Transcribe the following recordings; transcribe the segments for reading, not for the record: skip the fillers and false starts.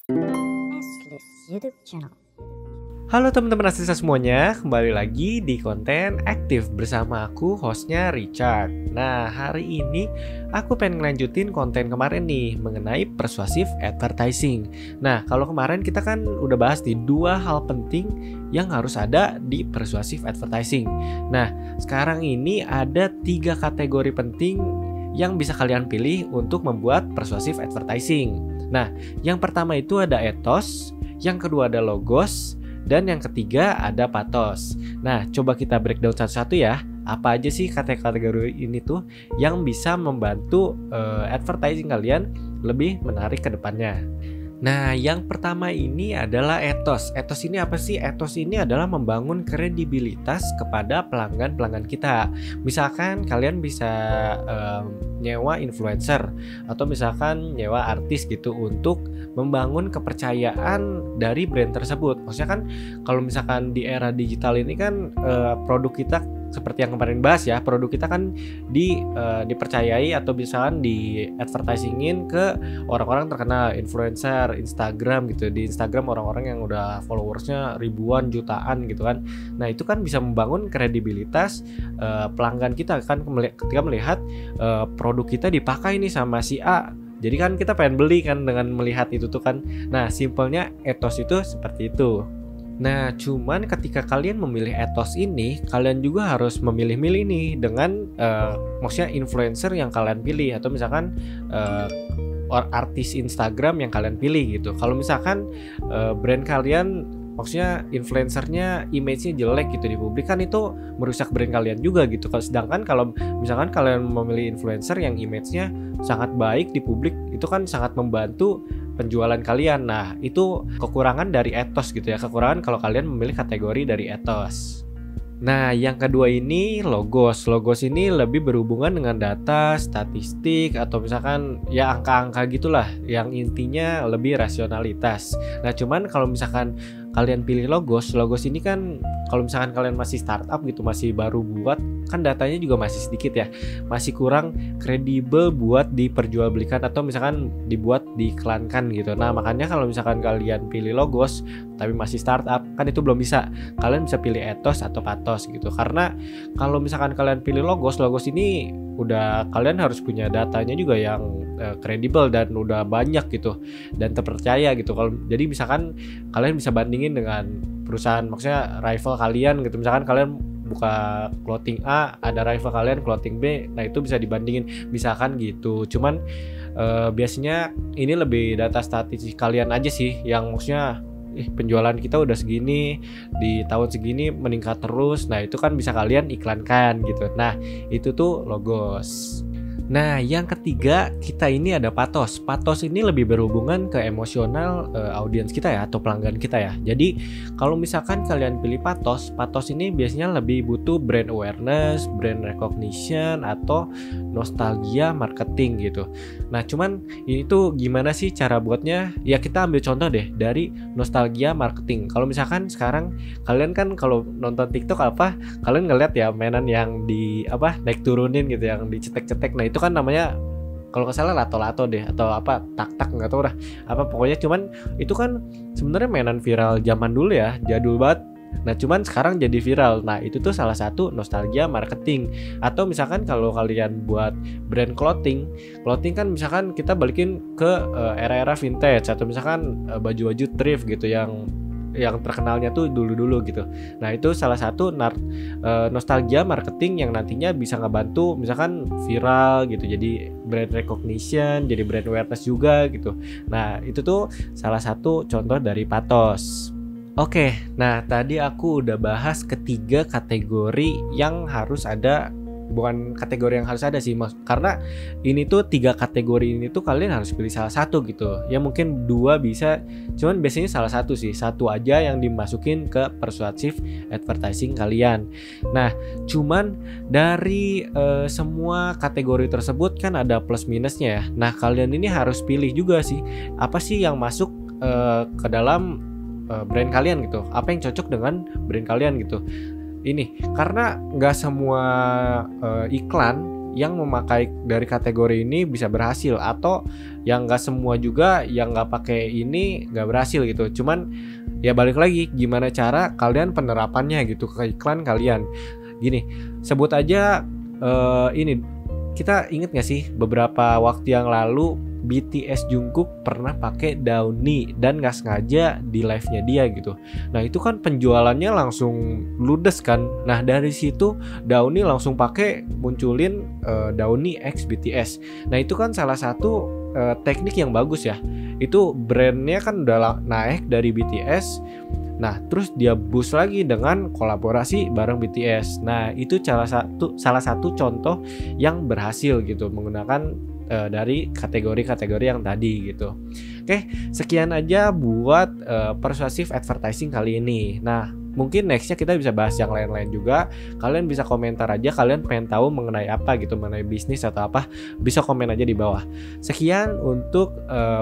Nestlist YouTube channel. Halo teman-teman Asli semuanya, kembali lagi di konten aktif bersama aku hostnya Richard. Nah, hari ini aku pengen ngelanjutin konten kemarin nih mengenai persuasive advertising. Nah, kalau kemarin kita kan udah bahas di dua hal penting yang harus ada di persuasive advertising. Nah, sekarang ini ada 3 kategori penting yang bisa kalian pilih untuk membuat persuasive advertising. Nah, yang pertama itu ada ethos, yang kedua ada logos, dan yang ketiga ada pathos. Nah, coba kita breakdown satu-satu ya. Apa aja sih kategori ini tuh yang bisa membantu advertising kalian lebih menarik ke depannya. Nah, yang pertama ini adalah ethos. Ethos ini apa sih? Ethos ini adalah membangun kredibilitas kepada pelanggan-pelanggan kita. Misalkan kalian bisa nyewa influencer atau misalkan nyewa artis gitu untuk membangun kepercayaan dari brand tersebut. Maksudnya kan kalau misalkan di era digital ini kan produk kita seperti yang kemarin bahas ya, produk kita kan dipercayai atau misalkan di advertisingin ke orang-orang terkenal, influencer, Instagram gitu. Di Instagram orang-orang yang udah followersnya ribuan, jutaan gitu kan. Nah, itu kan bisa membangun kredibilitas pelanggan kita kan ketika melihat produk kita dipakai nih sama si A. Jadi kan kita pengen beli kan dengan melihat itu tuh kan. Nah, simpelnya ethos itu seperti itu. Nah, cuman ketika kalian memilih ethos ini, kalian juga harus memilih-milih nih dengan maksudnya influencer yang kalian pilih atau misalkan artis Instagram yang kalian pilih gitu. Kalau misalkan brand kalian maksudnya influencernya image-nya jelek gitu di publik kan itu merusak brand kalian juga gitu. Sedangkan kalau misalkan kalian memilih influencer yang image-nya sangat baik di publik, itu kan sangat membantu penjualan kalian. Nah, itu kekurangan dari ethos gitu ya. Kekurangan kalau kalian memilih kategori dari ethos. Nah, yang kedua ini logos. Logos ini lebih berhubungan dengan data, statistik, atau misalkan ya angka-angka gitulah, yang intinya lebih rasionalitas. Nah, cuman kalau misalkan kalian pilih logos ini kan kalau misalkan kalian masih startup gitu, masih baru buat, kan datanya juga masih sedikit ya, masih kurang kredibel buat diperjualbelikan atau misalkan dibuat diiklankan gitu. Nah, makanya kalau misalkan kalian pilih logos tapi masih startup, kan itu belum bisa. Kalian bisa pilih ethos atau pathos gitu. Karena kalau misalkan kalian pilih logos ini udah kalian harus punya datanya juga yang kredibel dan udah banyak gitu dan terpercaya gitu. Kalau jadi misalkan kalian bisa bandingin dengan perusahaan maksudnya rival kalian gitu. Misalkan kalian buka clothing A, ada rival kalian clothing B, nah itu bisa dibandingin misalkan gitu. Cuman biasanya ini lebih data statistik kalian aja sih yang maksudnya penjualan kita udah segini, di tahun segini meningkat terus. Nah, itu kan bisa kalian iklankan gitu. Nah, itu tuh logos. Nah, yang ketiga kita ini ada pathos. Pathos ini lebih berhubungan ke emosional audiens kita ya atau pelanggan kita ya. Jadi kalau misalkan kalian pilih pathos ini biasanya lebih butuh brand awareness, brand recognition atau nostalgia marketing gitu. Nah, cuman ini tuh gimana sih cara buatnya? Ya kita ambil contoh deh dari nostalgia marketing. Kalau misalkan sekarang kalian kan kalau nonton TikTok kalian ngeliat ya mainan yang di naik turunin gitu, yang dicetek-cetek. Nah, itu kan namanya kalau nggak salah lato-lato deh atau tak-tak nggak tahu dah pokoknya. Cuman itu kan sebenarnya mainan viral zaman dulu ya, jadul banget. Nah, cuman sekarang jadi viral. Nah, itu tuh salah satu nostalgia marketing. Atau misalkan kalau kalian buat brand clothing kan misalkan kita balikin ke era-era vintage atau misalkan baju-baju thrift gitu yang terkenalnya tuh dulu-dulu gitu. Nah, itu salah satu nostalgia marketing yang nantinya bisa ngebantu misalkan viral gitu, jadi brand recognition, jadi brand awareness juga gitu. Nah, itu tuh salah satu contoh dari pathos. Oke, nah tadi aku udah bahas ketiga kategori yang harus ada. Bukan kategori yang harus ada sih, karena ini tuh 3 kategori ini tuh kalian harus pilih salah satu gitu. Ya mungkin 2 bisa, cuman biasanya salah satu sih, satu aja yang dimasukin ke persuasive advertising kalian. Nah, cuman dari semua kategori tersebut kan ada plus minusnya ya. Nah, kalian ini harus pilih juga sih, apa sih yang masuk ke dalam brand kalian gitu, apa yang cocok dengan brand kalian gitu. Ini karena nggak semua iklan yang memakai dari kategori ini bisa berhasil, atau yang nggak semua juga yang nggak pakai ini nggak berhasil gitu. Cuman ya balik lagi gimana cara kalian penerapannya gitu ke iklan kalian. Gini, sebut aja ini, kita inget gak sih beberapa waktu yang lalu BTS Jungkook pernah pakai Downy dan nggak sengaja di live-nya dia gitu. Nah itu kan penjualannya langsung ludes kan. Nah dari situ Downy langsung pakai munculin Downy X BTS. Nah itu kan salah satu teknik yang bagus ya. Itu brandnya kan udah naik dari BTS. Nah, terus dia boost lagi dengan kolaborasi bareng BTS. Nah, itu salah satu contoh yang berhasil gitu menggunakan dari kategori-kategori yang tadi gitu. Oke, sekian aja buat persuasive advertising kali ini. Nah, mungkin nextnya kita bisa bahas yang lain-lain juga. Kalian bisa komentar aja, kalian pengen tahu mengenai apa gitu, mengenai bisnis atau apa, bisa komen aja di bawah. Sekian untuk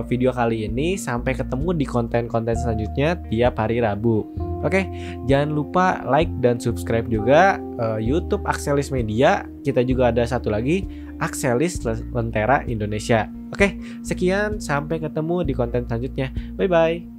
video kali ini. Sampai ketemu di konten-konten selanjutnya tiap hari Rabu. Oke, jangan lupa like dan subscribe juga YouTube Axelis Media. Kita juga ada satu lagi, Axelis Lentera Indonesia. Oke, sekian, sampai ketemu di konten selanjutnya. Bye-bye.